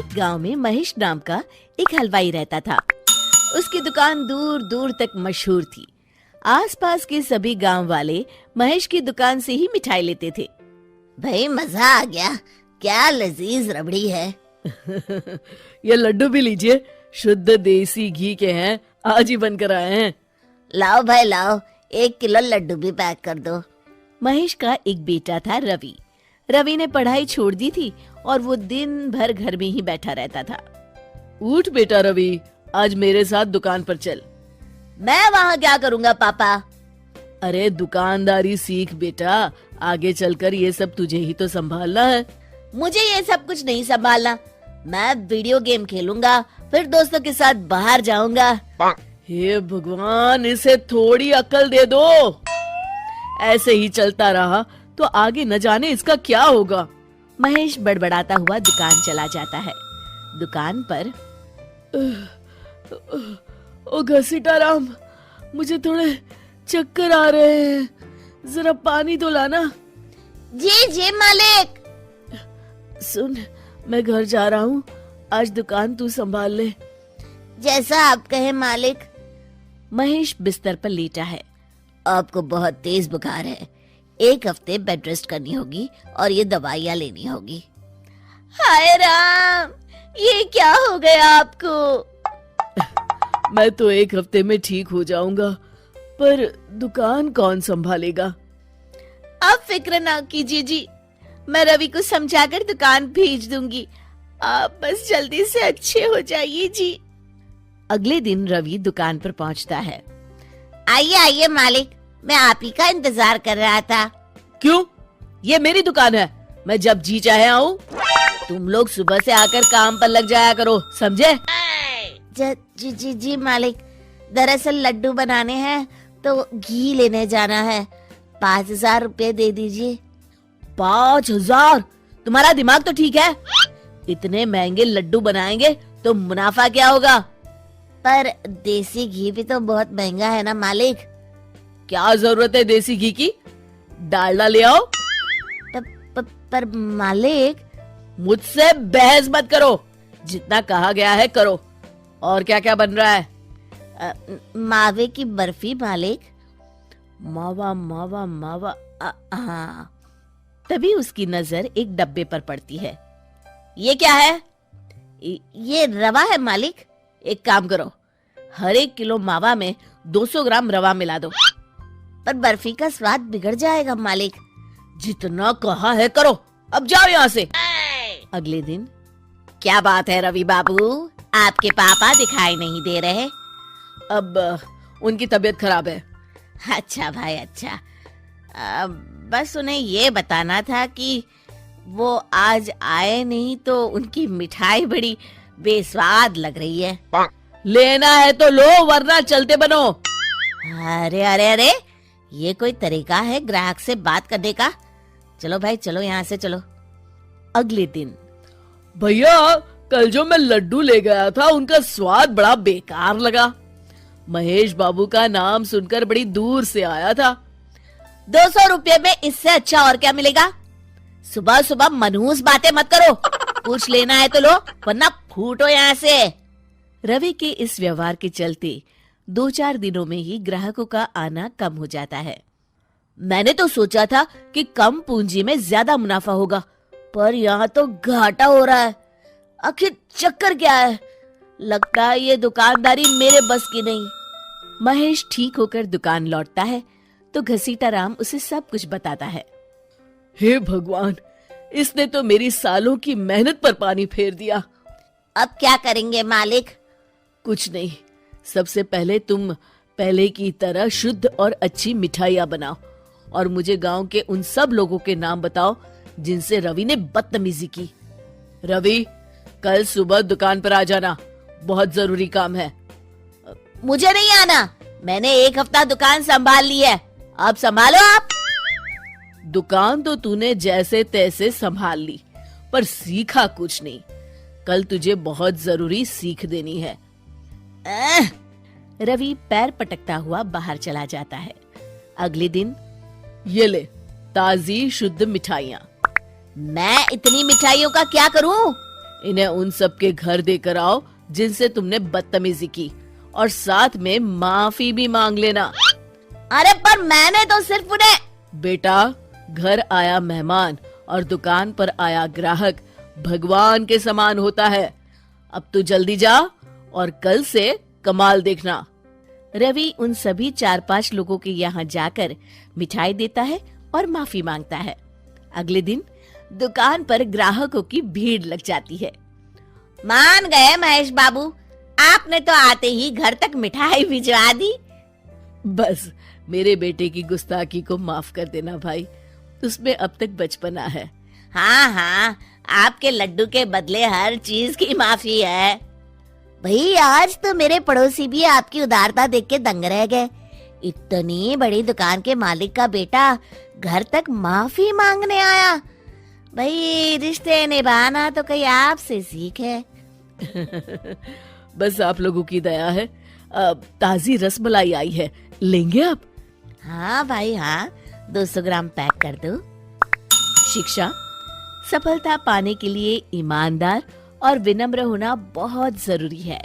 एक गांव में महेश नाम का एक हलवाई रहता था। उसकी दुकान दूर दूर तक मशहूर थी। आसपास के सभी गांव वाले महेश की दुकान से ही मिठाई लेते थे। भाई मजा आ गया, क्या लजीज रबड़ी है। ये लड्डू भी लीजिए, शुद्ध देसी घी के हैं, आज ही बनकर आए हैं। लाओ भाई लाओ, 1 किलो लड्डू भी पैक कर दो। महेश का एक बेटा था रवि। रवि ने पढ़ाई छोड़ दी थी और वो दिन भर घर में ही बैठा रहता था। उठ बेटा रवि, आज मेरे साथ दुकान पर चल। मैं वहाँ क्या करूँगा पापा? अरे दुकानदारी सीख बेटा, आगे चलकर ये सब तुझे ही तो संभालना है। मुझे ये सब कुछ नहीं संभालना, मैं वीडियो गेम खेलूंगा, फिर दोस्तों के साथ बाहर जाऊंगा। हे भगवान, इसे थोड़ी अक्ल दे दो। ऐसे ही चलता रहा तो आगे न जाने इसका क्या होगा। महेश बड़बड़ाता हुआ दुकान चला जाता है। दुकान पर ओ घसीटाराम, मुझे थोड़े चक्कर आ रहे हैं, जरा पानी तो लाना। जी जी मालिक। सुन, मैं घर जा रहा हूँ, आज दुकान तू संभाल ले। जैसा आप कहे मालिक। महेश बिस्तर पर लेटा है। आपको बहुत तेज बुखार है, 1 हफ्ते बेड रेस्ट करनी होगी और ये दवाइयाँ लेनी होगी। हाय राम, ये क्या हो गया आपको? मैं तो 1 हफ्ते में ठीक हो जाऊंगा, पर दुकान कौन संभालेगा? आप फिक्र ना कीजिए जी, मैं रवि को समझाकर दुकान भेज दूंगी। आप बस जल्दी से अच्छे हो जाइए जी। अगले दिन रवि दुकान पर पहुंचता है। आइए आइए मालिक, मैं आप ही का इंतजार कर रहा था। क्यों? ये मेरी दुकान है, मैं जब जी चाहे आऊँ। तुम लोग सुबह से आकर काम पर लग जाया करो, समझे? जी जी जी मालिक, दरअसल लड्डू बनाने हैं तो घी लेने जाना है, 5,000 रुपए दे दीजिए। 5,000? तुम्हारा दिमाग तो ठीक है? इतने महंगे लड्डू बनाएंगे तो मुनाफा क्या होगा? पर देसी घी भी तो बहुत महंगा है ना मालिक। क्या जरूरत है देसी घी की? डालडा ले आओ। पर मालिक। मुझसे बहस मत करो, जितना कहा गया है करो। और क्या क्या बन रहा है? मावे की बर्फी मालिक। मावा मावा मावा, हाँ। तभी उसकी नजर एक डब्बे पर पड़ती है। ये क्या है? ये रवा है मालिक। एक काम करो, हर 1 किलो मावा में 200 ग्राम रवा मिला दो। पर बर्फी का स्वाद बिगड़ जाएगा मालिक। जितना कहा है करो, अब जाओ यहाँ से। अगले दिन। क्या बात है रवि बाबू, आपके पापा दिखाई नहीं दे रहे? अब उनकी तबीयत खराब है। अच्छा भाई अच्छा, बस उन्हें ये बताना था कि वो आज आए नहीं तो उनकी मिठाई बड़ी बेस्वाद लग रही है। लेना है तो लो, वरना चलते बनो। अरे अरे अरे, ये कोई तरीका है ग्राहक से बात करने का? चलो भाई चलो, यहाँ से चलो। अगले दिन। भैया, कल जो मैं लड्डू ले गया था उनका स्वाद बड़ा बेकार लगा। महेश बाबू का नाम सुनकर बड़ी दूर से आया था। 200 रुपये में इससे अच्छा और क्या मिलेगा? सुबह सुबह मनहूस बातें मत करो। कुछ लेना है तो लो, वरना फूटो यहाँ से। रवि के इस व्यवहार के चलते 2-4 दिनों में ही ग्राहकों का आना कम हो जाता है। मैंने तो सोचा था कि कम पूंजी में ज्यादा मुनाफा होगा, पर यहाँ तो घाटा हो रहा है। आखिर चक्कर क्या है? लगता है ये दुकानदारी मेरे बस की नहीं। महेश ठीक होकर दुकान लौटता है तो घसीटाराम उसे सब कुछ बताता है। हे भगवान, इसने तो मेरी सालों की मेहनत पर पानी फेर दिया। अब क्या करेंगे मालिक? कुछ नहीं, सबसे पहले तुम पहले की तरह शुद्ध और अच्छी मिठाइयाँ बनाओ और मुझे गांव के उन सब लोगों के नाम बताओ जिनसे रवि ने बदतमीजी की। रवि, कल सुबह दुकान पर आ जाना, बहुत जरूरी काम है। मुझे नहीं आना, मैंने 1 हफ्ता दुकान संभाल ली है, अब संभालो आप। दुकान तो तूने जैसे तैसे संभाल ली, पर सीखा कुछ नहीं। कल तुझे बहुत जरूरी सीख देनी है। रवि पैर पटकता हुआ बाहर चला जाता है। अगले दिन। ये ले, ताजी शुद्ध मिठाइयाँ। मैं इतनी मिठाइयों का क्या करूं? इन्हें उन सब के घर देकर आओ जिनसे तुमने बदतमीजी की, और साथ में माफी भी मांग लेना। अरे पर मैंने तो सिर्फ उन्हें। बेटा, घर आया मेहमान और दुकान पर आया ग्राहक भगवान के समान होता है। अब तू जल्दी जा और कल से कमाल देखना। रवि उन सभी 4-5 लोगों के यहाँ जाकर मिठाई देता है और माफी मांगता है। अगले दिन दुकान पर ग्राहकों की भीड़ लग जाती है। मान गए महेश बाबू, आपने तो आते ही घर तक मिठाई भिजवा दी। बस मेरे बेटे की गुस्ताखी को माफ कर देना भाई, उसमें अब तक बचपना है। हाँ हाँ, आपके लड्डू के बदले हर चीज की माफी है। भाई आज तो मेरे पड़ोसी भी आपकी उदारता देख के दंग रह गए। इतनी बड़ी दुकान के मालिक का बेटा घर तक माफी मांगने आया। भाई रिश्ते निभाना तो कहीं आपसे सीखे। बस आप लोगों की दया है। ताजी रसमलाई आई है, लेंगे आप? हाँ भाई हाँ, 200 ग्राम पैक कर दो। शिक्षा, सफलता पाने के लिए ईमानदार और विनम्र होना बहुत जरूरी है।